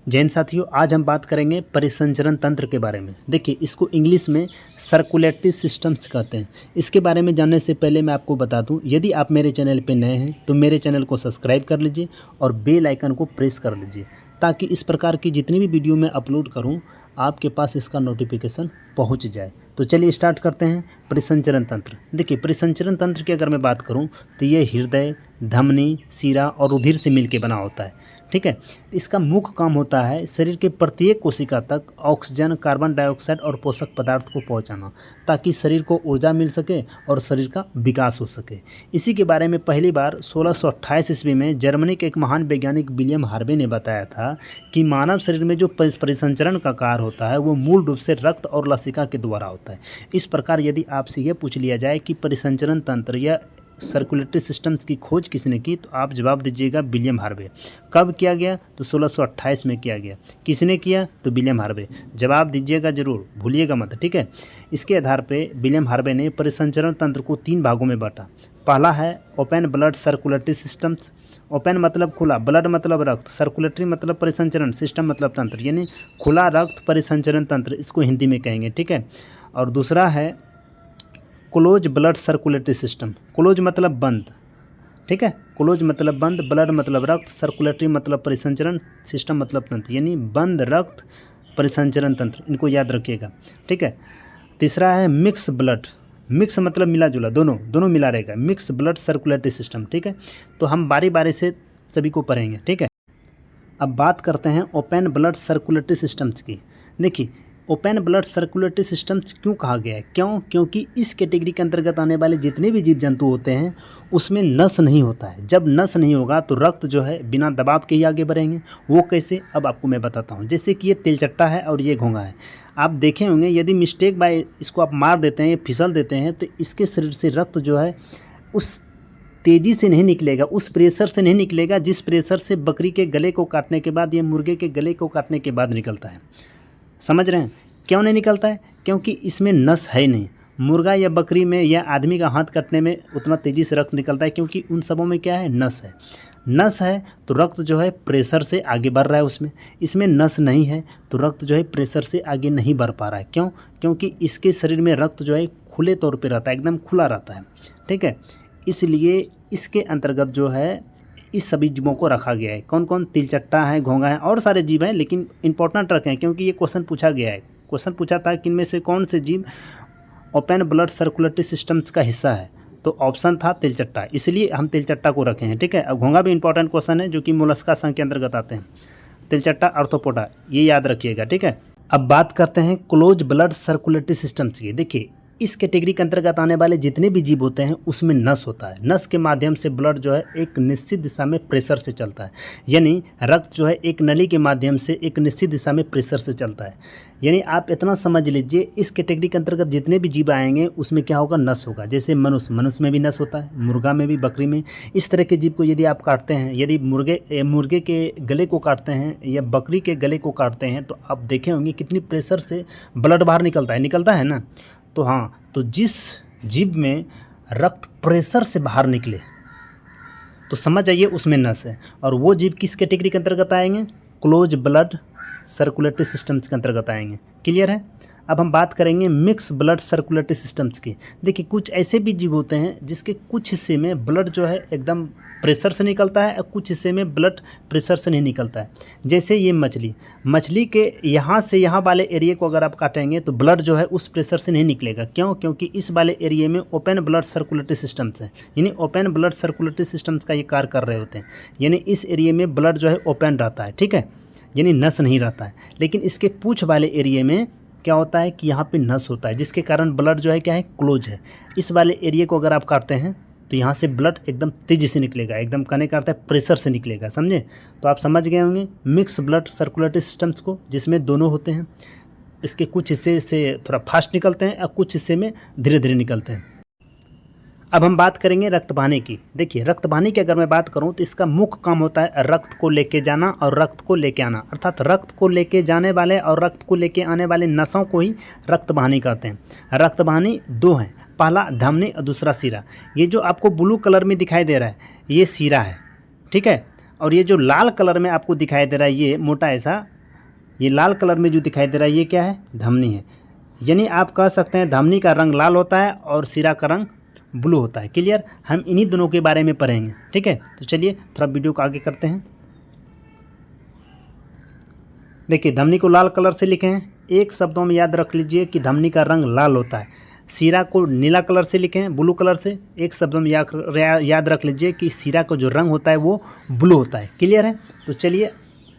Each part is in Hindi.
जैन साथियों, आज हम बात करेंगे परिसंचरण तंत्र के बारे में। देखिए, इसको इंग्लिश में सर्कुलेटरी सिस्टम्स कहते हैं। इसके बारे में जानने से पहले मैं आपको बता दूं, यदि आप मेरे चैनल पे नए हैं तो मेरे चैनल को सब्सक्राइब कर लीजिए और बेल आइकन को प्रेस कर लीजिए, ताकि इस प्रकार की जितनी भी वीडियो मैं अपलोड करूं आपके पास इसका नोटिफिकेशन पहुंच जाए। तो चलिए स्टार्ट करते हैं। परिसंचरण तंत्र। देखिए, परिसंचरण तंत्र की अगर मैं बात करूं तो ये हृदय, धमनी, शिरा और रुधिर से मिलकर बना होता है। ठीक है। इसका मुख्य काम होता है शरीर के प्रत्येक कोशिका तक ऑक्सीजन, कार्बन डाइऑक्साइड और पोषक पदार्थ को पहुंचाना, ताकि शरीर को ऊर्जा मिल सके और शरीर का विकास हो सके। इसी के बारे में पहली बार 1628 ईस्वी में जर्मनी के एक महान वैज्ञानिक विलियम हार्वे ने बताया था कि मानव शरीर में जो परिसंचरण का कार्य होता है वो मूल रूप से रक्त और लसिका के द्वारा होता है। इस प्रकार यदि आपसे यह पूछ लिया जाए कि परिसंचरण तंत्र या सर्कुलेटरी सिस्टम्स की खोज किसने की, तो आप जवाब दीजिएगा विलियम हार्वे। कब किया गया? तो 1628 में किया गया। किसने किया? तो विलियम हार्वे। जवाब दीजिएगा जरूर, भूलिएगा मत। ठीक है। इसके आधार पे विलियम हार्वे ने परिसंचरण तंत्र को 3 भागों में बांटा। पहला है open blood circulatory systems. Open मतलब खुला, ब्लड मतलब रक्त, सर्कुलेटरी मतलब परिसंचरण, सिस्टम मतलब तंत्र, यानी खुला रक्त परिसंचरण तंत्र, इसको हिंदी में कहेंगे। ठीक है। और दूसरा है close blood circulatory system. Close मतलब बंद। ठीक है। क्लोज मतलब बंद, ब्लड मतलब रक्त, सर्कुलेटरी मतलब परिसंचरण, सिस्टम मतलब तंत्र, यानी बंद रक्त परिसंचरण तंत्र, इनको याद रखिएगा। ठीक है। तीसरा है मिक्स ब्लड। मिक्स मतलब मिला जुला, दोनों मिला रहेगा, मिक्स ब्लड सर्कुलेटरी सिस्टम। ठीक है। तो हम बारी बारी से सभी को पढ़ेंगे। ठीक है। अब बात करते हैं ओपन ब्लड सर्कुलेटरी सिस्टम्स की। देखिए, ओपन ब्लड सर्कुलेटरी सिस्टम्स क्यों कहा गया है? क्योंकि इस कैटेगरी के अंतर्गत आने वाले जितने भी जीव जंतु होते हैं उसमें नस नहीं होता है। जब नस नहीं होगा तो रक्त जो है बिना दबाव के ही आगे बढ़ेंगे। वो कैसे, अब आपको मैं बताता हूँ। जैसे कि ये तिलचट्टा है और ये घोंघा है। आप देखे होंगे, यदि मिस्टेक बाय इसको आप मार देते हैं, फिसल देते हैं, तो इसके शरीर से रक्त जो है उस तेज़ी से नहीं निकलेगा, उस प्रेशर से नहीं निकलेगा जिस प्रेशर से बकरी के गले को काटने के बाद या मुर्गे के गले को काटने के बाद निकलता है। समझ रहे हैं? क्यों नहीं निकलता है? क्योंकि इसमें नस है नहीं। मुर्गा या बकरी में या आदमी का हाथ काटने में उतना तेज़ी से रक्त निकलता है, क्योंकि उन सबों में क्या है? नस है। नस है तो रक्त जो है प्रेशर से आगे बढ़ रहा है उसमें। इसमें नस नहीं है तो रक्त जो है प्रेशर से आगे नहीं बढ़ पा रहा है। क्यों? क्योंकि इसके शरीर में रक्त जो है खुले तौर पे रहता है, एकदम खुला रहता है। ठीक है। इसलिए इसके अंतर्गत जो है इस सभी जीवों को रखा गया है। कौन कौन? तिलचट्टा है, घोंघा है और सारे जीव हैं, लेकिन इंपॉर्टेंट रखें क्योंकि ये क्वेश्चन पूछा गया है। क्वेश्चन पूछा था कि इनमें से कौन से जीव ओपन ब्लड सर्कुलेटरी सिस्टम्स का हिस्सा है, तो ऑप्शन था तिलचट्टा, इसलिए हम तिलचट्टा को रखे हैं। ठीक है। अब घोंघा भी इंपॉर्टेंट क्वेश्चन है, जो कि मोलस्का संघ के अंतर्गत आते हैं। तिलचट्टा, आर्थ्रोपोडा, ये याद रखिएगा। ठीक है। अब बात करते हैं क्लोज ब्लड सर्कुलेटरी सिस्टम्स की। देखिए, इस कैटेगरी के अंतर्गत आने वाले जितने भी जीव होते हैं उसमें नस होता है। नस के माध्यम से ब्लड जो है एक निश्चित दिशा में प्रेशर से चलता है, यानी रक्त जो है एक नली के माध्यम से एक निश्चित दिशा में प्रेशर से चलता है। यानी आप इतना समझ लीजिए, इस कैटेगरी के अंतर्गत जितने भी जीव आएंगे उसमें क्या होगा? नस होगा। जैसे मनुष्य में भी नस होता है, मुर्गा में भी, बकरी में। इस तरह के जीव को यदि आप काटते हैं, यदि मुर्गे के गले को काटते हैं या बकरी के गले को काटते हैं, तो आप देखे होंगे कितनी प्रेशर से ब्लड बाहर निकलता है ना। तो हाँ, तो जिस जीव में रक्त प्रेशर से बाहर निकले तो समझ आइए उसमें नस है। और वो जीव किस कैटेगरी के अंतर्गत आएंगे? क्लोज ब्लड सर्कुलेटरी सिस्टम्स के अंतर्गत आएंगे। क्लियर है? अब हम बात करेंगे मिक्स ब्लड सर्कुलेटरी सिस्टम्स की। देखिए, कुछ ऐसे भी जीव होते हैं जिसके कुछ हिस्से में ब्लड जो है एकदम प्रेशर से निकलता है और कुछ हिस्से में ब्लड प्रेशर से नहीं निकलता है। जैसे ये मछली के यहाँ से यहाँ वाले एरिया को अगर आप काटेंगे तो ब्लड जो है उस प्रेशर से नहीं निकलेगा। क्यों? क्योंकि इस वाले एरिया में ओपन ब्लड सर्कुलेटरी सिस्टम्स है, यानी ओपन ब्लड सर्कुलेटरी सिस्टम्स का ये कार्य कर रहे होते हैं। यानी इस एरिया में ब्लड जो है ओपन रहता है। ठीक है। यानी नस नहीं रहता है। लेकिन इसके पूंछ वाले एरिया में क्या होता है कि यहाँ पे नस होता है, जिसके कारण ब्लड जो है क्या है? क्लोज है। इस वाले एरिया को अगर आप काटते हैं तो यहाँ से ब्लड एकदम तेज़ी से निकलेगा, एकदम कहने का अर्थ है प्रेशर से निकलेगा। समझे? तो आप समझ गए होंगे मिक्स ब्लड सर्कुलेटरी सिस्टम्स को, जिसमें दोनों होते हैं। इसके कुछ हिस्से से थोड़ा फास्ट निकलते हैं और कुछ हिस्से में धीरे धीरे निकलते हैं। अब हम बात करेंगे रक्त बहाने की। देखिए, रक्त बहाने की अगर मैं बात करूं तो इसका मुख्य काम होता है रक्त को लेके जाना और रक्त को लेके आना, अर्थात रक्त को लेके जाने वाले और रक्त को लेके आने वाले नसों को ही रक्त बहानी कहते हैं। रक्त बहानी 2 हैं, पहला धमनी और दूसरा शिरा। ये जो आपको ब्लू कलर में दिखाई दे रहा है ये शिरा है। ठीक है। और ये जो लाल कलर में आपको दिखाई दे रहा है ये मोटा ऐसा, ये लाल कलर में जो दिखाई दे रहा है ये क्या है, धमनी है। यानी आप कह सकते हैं धमनी का रंग लाल होता है और सिरा का रंग ब्लू होता है। क्लियर, हम इन्हीं दोनों के बारे में पढ़ेंगे। ठीक है, तो चलिए थोड़ा वीडियो को आगे करते हैं। देखिए धमनी को लाल कलर से लिखे हैं, एक शब्दों में याद रख लीजिए कि धमनी का रंग लाल होता है। सिरा को नीला कलर से लिखे हैं, ब्लू कलर से, एक शब्दों में याद रख लीजिए कि सिरा का जो रंग होता है वो ब्लू होता है। क्लियर है, तो चलिए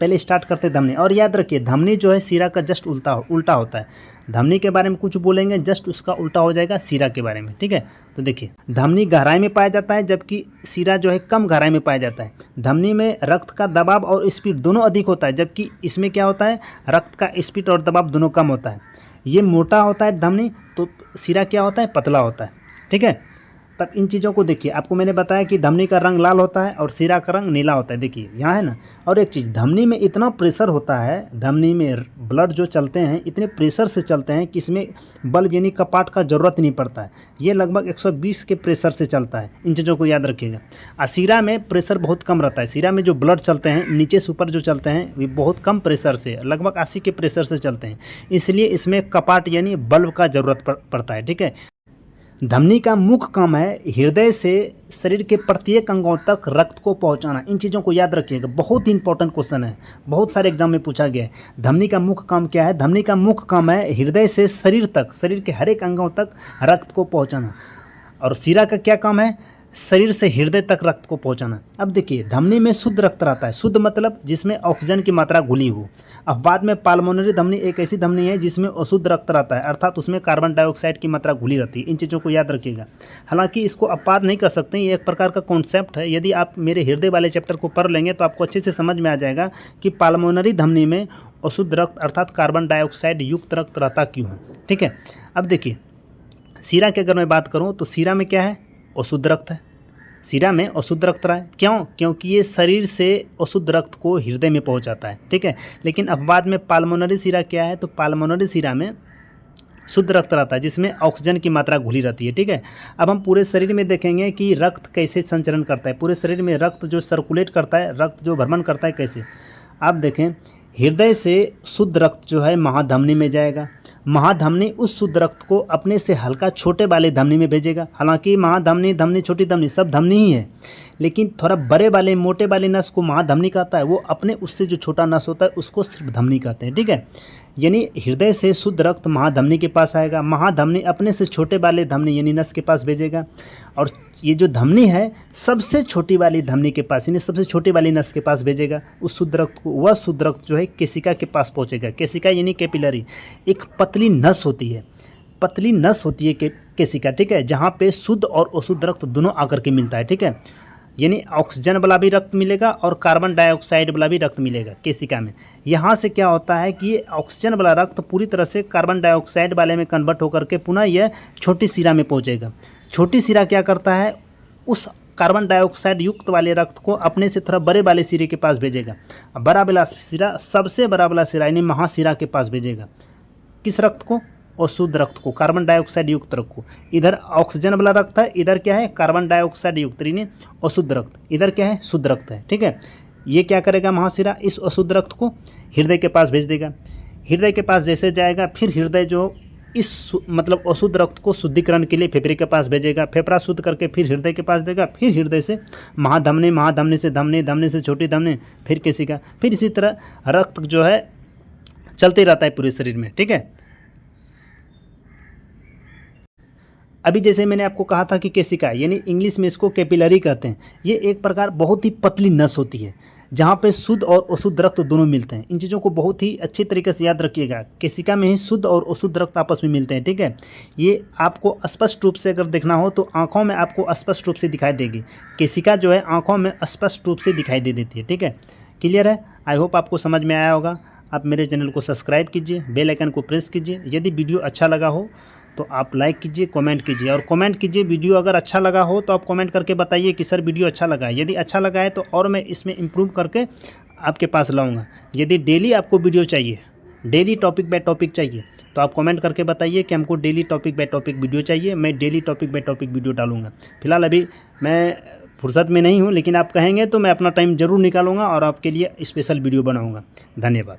पहले स्टार्ट करते हैं धमनी। और याद रखिए धमनी जो है सिरा का जस्ट उल्टा होता है। धमनी के बारे में कुछ बोलेंगे जस्ट उसका उल्टा हो जाएगा सिरा के बारे में। ठीक है, तो देखिए धमनी गहराई में पाया जाता है जबकि सिरा जो है कम गहराई में पाया जाता है। धमनी में रक्त का दबाव और स्पीड दोनों अधिक होता है जबकि इसमें क्या होता है, रक्त का स्पीड और दबाव दोनों कम होता है। ये मोटा होता है धमनी, तो सिरा क्या होता है, पतला होता है। ठीक है, तब इन चीज़ों को देखिए, आपको मैंने बताया कि धमनी का रंग लाल होता है और सिरा का रंग नीला होता है। देखिए यहाँ है ना, और एक चीज़ धमनी में इतना प्रेशर होता है, धमनी में ब्लड जो चलते हैं इतने प्रेशर से चलते हैं कि इसमें बल्ब यानी कपाट का ज़रूरत नहीं पड़ता है। ये लगभग 120 के प्रेशर से चलता है। इन चीज़ों को याद रखिएगा। सिरा में प्रेशर बहुत कम रहता है। सिरा में जो ब्लड चलते हैं नीचे से ऊपर जो चलते हैं वे बहुत कम प्रेशर से, लगभग 80 के प्रेशर से चलते हैं, इसलिए इसमें कपाट यानी बल्ब का ज़रूरत पड़ता है। ठीक है, धमनी का मुख्य काम है हृदय से शरीर के प्रत्येक अंगों तक रक्त को पहुंचाना। इन चीज़ों को याद रखिएगा, बहुत ही इंपॉर्टेंट क्वेश्चन है, बहुत सारे एग्जाम में पूछा गया है। धमनी का मुख्य काम क्या है, धमनी का मुख्य काम है हृदय से शरीर तक, शरीर के हर एक अंगों तक रक्त को पहुंचाना। और सिरा का क्या काम है, शरीर से हृदय तक रक्त को पहुंचाना। अब देखिए धमनी में शुद्ध रक्त रहता है, शुद्ध मतलब जिसमें ऑक्सीजन की मात्रा घुली हो। अब बाद में पाल्मोनरी धमनी एक ऐसी धमनी है जिसमें अशुद्ध रक्त रहता है, अर्थात उसमें कार्बन डाइऑक्साइड की मात्रा घुली रहती है। इन चीज़ों को याद रखिएगा। हालांकि इसको अपवाद नहीं कर सकते, ये एक प्रकार का कॉन्सेप्ट है। यदि आप मेरे हृदय वाले चैप्टर को पढ़ लेंगे तो आपको अच्छे से समझ में आ जाएगा कि पाल्मोनरी धमनी में अशुद्ध रक्त अर्थात कार्बन डाइऑक्साइड युक्त रक्त रहता क्यों है। ठीक है, अब देखिए सिरा की अगर मैं बात करूँ तो सिरा में क्या है, अशुद्ध रक्त है। सिरा में अशुद्ध रक्त रहा है, क्यों, क्योंकि ये शरीर से अशुद्ध रक्त को हृदय में पहुंचाता है। ठीक है, लेकिन अब बाद में पाल्मोनरी सिरा क्या है, तो पाल्मोनरी सिरा में शुद्ध रक्त रहता है जिसमें ऑक्सीजन की मात्रा घुली रहती है। ठीक है, अब हम पूरे शरीर में देखेंगे कि रक्त कैसे संचरण करता है, पूरे शरीर में रक्त जो सर्कुलेट करता है, रक्त जो भ्रमण करता है कैसे। आप देखें हृदय से शुद्ध रक्त जो है महाधमनी में जाएगा, महाधमनी उस शुद्ध रक्त को अपने से हल्का छोटे वाले धमनी में भेजेगा। हालांकि महाधमनी, धमनी, छोटी धमनी सब धमनी ही है, लेकिन थोड़ा बड़े वाले मोटे वाले नस को महाधमनी कहता है, वो अपने उससे जो छोटा नस होता है उसको सिर्फ धमनी कहते हैं। ठीक है, यानी हृदय से शुद्ध रक्त महाधमनी के पास आएगा, महाधमनी अपने से छोटे वाले धमनी यानी नस के पास भेजेगा, और ये जो धमनी है सबसे छोटी वाली धमनी के पास यानी सबसे छोटी वाली नस के पास भेजेगा उस शुद्ध रक्त को। वह शुद्ध रक्त जो है केशिका के पास पहुंचेगा। केशिका यानी कैपिलरी, एक पतली नस होती है, पतली नस होती है केशिका। ठीक है, जहाँ पे शुद्ध और अशुद्ध रक्त दोनों आकर के मिलता है। ठीक है, यानी ऑक्सीजन वाला भी रक्त मिलेगा और कार्बन डाइऑक्साइड वाला भी रक्त मिलेगा केशिका में। यहाँ से क्या होता है कि ये ऑक्सीजन वाला रक्त पूरी तरह से कार्बन डाइऑक्साइड वाले में कन्वर्ट होकर के पुनः यह छोटी सिरा में पहुँचेगा। छोटी सिरा क्या करता है, उस कार्बन डाइऑक्साइड युक्त वाले रक्त को अपने से थोड़ा बड़े वाले सिरे के पास भेजेगा। बड़ा वाला सिरा, सबसे बड़ा वाला सिरा यानी महासिरा के पास भेजेगा। किस रक्त को, अशुद्ध रक्त को, कार्बन डाइऑक्साइड युक्त रक्त को। इधर ऑक्सीजन वाला रक्त है, इधर क्या है, कार्बन डाइऑक्साइड युक्त यानी अशुद्ध रक्त, इधर क्या है, शुद्ध रक्त है। ठीक है, ये क्या करेगा महासिरा, इस अशुद्ध रक्त को हृदय के पास भेज देगा। हृदय के पास जैसे जाएगा फिर हृदय जो इस मतलब अशुद्ध रक्त को शुद्धिकरण के लिए फेफड़े के पास भेजेगा, फेफड़ा शुद्ध करके फिर हृदय के पास देगा, फिर हृदय से महाधमनी, महाधमनी से धमनी, धमनी से छोटी धमनी, फिर केशिका, फिर इसी तरह रक्त जो है चलते रहता है पूरे शरीर में। ठीक है, अभी जैसे मैंने आपको कहा था कि केशिका यानी इंग्लिश में इसको कैपिलरी कहते हैं। ये एक प्रकार बहुत ही पतली नस होती है जहाँ पे शुद्ध और अशुद्ध रक्त दोनों मिलते हैं। इन चीज़ों को बहुत ही अच्छी तरीके से याद रखिएगा। केशिका में ही शुद्ध और अशुद्ध रक्त आपस में मिलते हैं। ठीक है, ये आपको स्पष्ट रूप से अगर देखना हो तो आँखों में आपको स्पष्ट रूप से दिखाई देगी। केशिका जो है आँखों में स्पष्ट रूप से दिखाई दे देती है। ठीक है, क्लियर है, आई होप आपको समझ में आया होगा। आप मेरे चैनल को सब्सक्राइब कीजिए, बेल आइकन को प्रेस कीजिए। यदि वीडियो अच्छा लगा हो तो आप लाइक कीजिए, कमेंट कीजिए, और कमेंट कीजिए वीडियो अगर अच्छा लगा हो तो आप कमेंट करके बताइए कि सर वीडियो अच्छा लगा है। यदि अच्छा लगा है तो और मैं इसमें इम्प्रूव करके आपके पास लाऊंगा। यदि डेली आपको वीडियो चाहिए, डेली टॉपिक बाय टॉपिक चाहिए, तो आप कमेंट करके बताइए कि हमको daily topic by topic video चाहिए। मैं daily topic by topic video डालूंगा। फिलहाल अभी मैं फुर्सत में नहीं हूँ, लेकिन आप कहेंगे तो मैं अपना टाइम ज़रूर निकालूंगा और आपके लिए स्पेशल वीडियो बनाऊंगा। धन्यवाद।